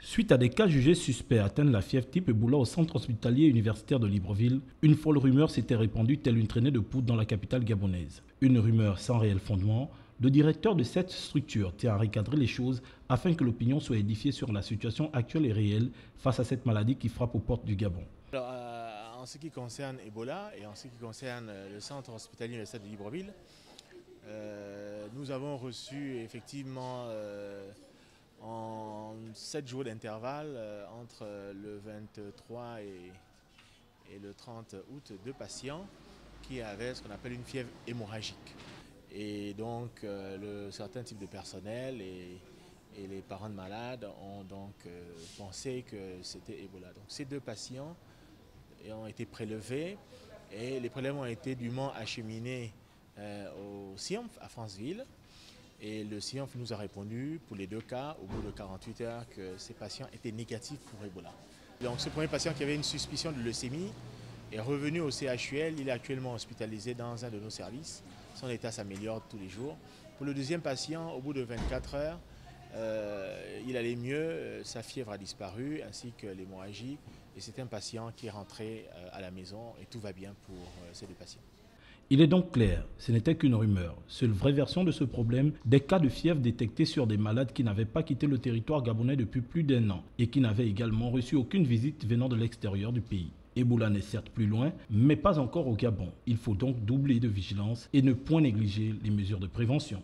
Suite à des cas jugés suspects atteints la fièvre type Ebola au centre hospitalier universitaire de Libreville, une folle rumeur s'était répandue telle une traînée de poudre dans la capitale gabonaise. Une rumeur sans réel fondement. Le directeur de cette structure tient à recadrer les choses afin que l'opinion soit édifiée sur la situation actuelle et réelle face à cette maladie qui frappe aux portes du Gabon. Alors, en ce qui concerne Ebola et en ce qui concerne le centre hospitalier universitaire de Libreville, nous avons reçu effectivement en 7 jours d'intervalle entre le 23 et le 30 août 2 patients qui avaient ce qu'on appelle une fièvre hémorragique. Et donc certains types de personnel et les parents de malades ont donc pensé que c'était Ebola. Donc ces 2 patients ont été prélevés et les prélèvements ont été dûment acheminés au CIOMF à Franceville. Et le CIOMF nous a répondu pour les 2 cas au bout de 48 heures que ces patients étaient négatifs pour Ebola. Donc ce premier patient qui avait une suspicion de leucémie est revenu au CHUL, il est actuellement hospitalisé dans un de nos services. Son état s'améliore tous les jours. Pour le deuxième patient, au bout de 24 heures, il allait mieux, sa fièvre a disparu ainsi que l'hémorragie. Et c'est un patient qui est rentré à la maison et tout va bien pour ces 2 patients. Il est donc clair, ce n'était qu'une rumeur. Seule vraie version de ce problème, des cas de fièvre détectés sur des malades qui n'avaient pas quitté le territoire gabonais depuis plus d'1 an et qui n'avaient également reçu aucune visite venant de l'extérieur du pays. Ebola n'est certes plus loin, mais pas encore au Gabon. Il faut donc doubler de vigilance et ne point négliger les mesures de prévention.